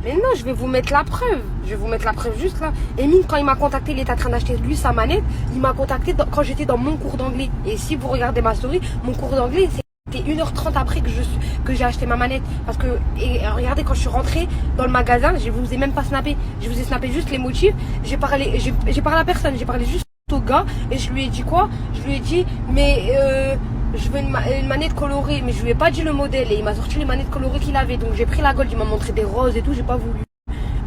Mais non, je vais vous mettre la preuve. Je vais vous mettre la preuve juste là. Emine, quand il m'a contacté, il était en train d'acheter lui sa manette. Il m'a contacté quand j'étais dans mon cours d'anglais. Et si vous regardez ma story, mon cours d'anglais, c'était 1h30 après que j'ai acheté ma manette. Parce que, et regardez, quand je suis rentrée dans le magasin, je vous ai même pas snappé. Je vous ai snappé juste les motifs. J'ai parlé à personne. J'ai parlé juste au gars. Et je lui ai dit quoi? Je lui ai dit, mais je veux une manette colorée, mais je lui ai pas dit le modèle et il m'a sorti les manettes colorées qu'il avait. Donc j'ai pris la Gold, il m'a montré des roses et tout, j'ai pas voulu.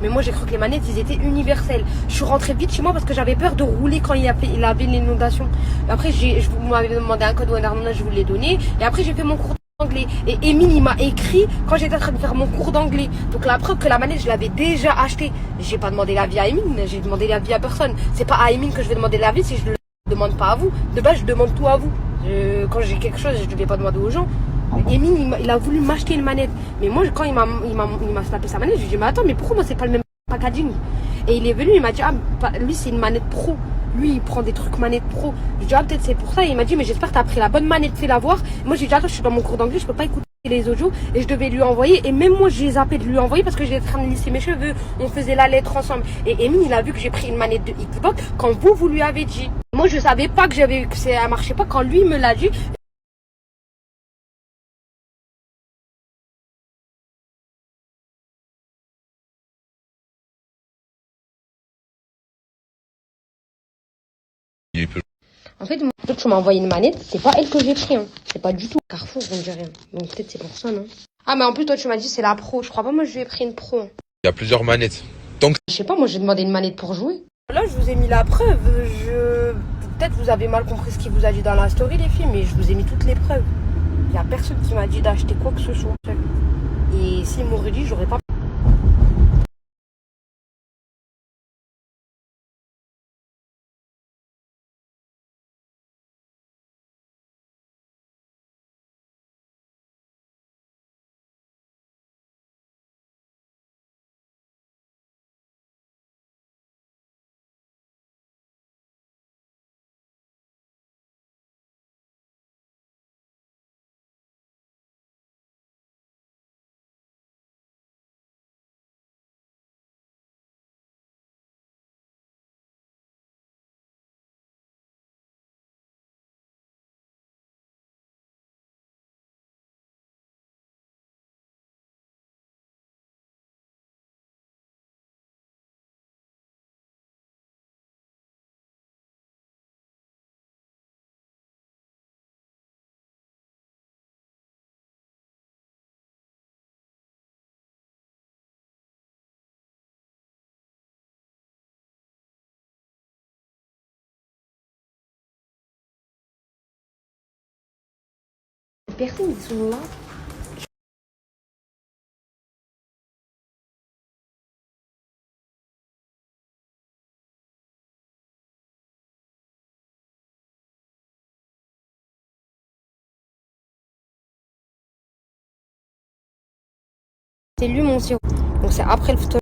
Mais moi j'ai cru que les manettes ils étaient universelles. Je suis rentrée vite chez moi parce que j'avais peur de rouler quand il avait l'inondation. Après vous m'avez demandé un code Wonderland, je vous l'ai donné. Et après j'ai fait mon cours d'anglais. Et Emile il m'a écrit quand j'étais en train de faire mon cours d'anglais. Donc la preuve que la manette je l'avais déjà achetée. J'ai pas demandé l'avis à Emile, j'ai demandé l'avis à personne. C'est pas à Emile que je vais demander l'avis si je le demande pas à vous. De base je demande tout à vous. Quand j'ai quelque chose, je ne vais pas demander aux gens. Emile, il a voulu m'acheter une manette. Mais moi, quand il m'a snappé sa manette, je lui ai dit, mais attends, mais pourquoi moi, c'est pas le même packaging? Et il est venu, il m'a dit, ah, lui, c'est une manette pro. Lui, il prend des trucs manette pro. Je lui ai dit, ah, peut-être c'est pour ça. Et il m'a dit, mais j'espère que tu as pris la bonne manette, fais-la voir. Moi, j'ai dit, attends, je suis dans mon cours d'anglais, je peux pas écouter les audios. Et je devais lui envoyer. Et même moi, j'ai zappé de lui envoyer parce que j'étais en train de lisser mes cheveux. On faisait la lettre ensemble. Et Emile, il a vu que j'ai pris une manette de Xbox quand vous lui avez dit. Moi, je savais pas que ça marchait pas quand lui me l'a dit. En fait, toi, tu m'as envoyé une manette, c'est pas elle que j'ai pris, hein. C'est pas du tout Carrefour, on dirait rien. Donc peut-être c'est pour ça, non? Ah, mais en plus, toi, tu m'as dit c'est la pro. Je crois pas, moi, je lui ai pris une pro, hein. Il y a plusieurs manettes. Donc, Je sais pas, moi, j'ai demandé une manette pour jouer. Là, je vous ai mis la preuve. Peut-être vous avez mal compris ce qu'il vous a dit dans la story, les filles, mais je vous ai mis toutes les preuves. Il y a personne qui m'a dit d'acheter quoi que ce soit. Et s'il m'aurait dit, j'aurais pas. Personne, ils sont là. C'est lui, mon sirop. Donc c'est après le photo.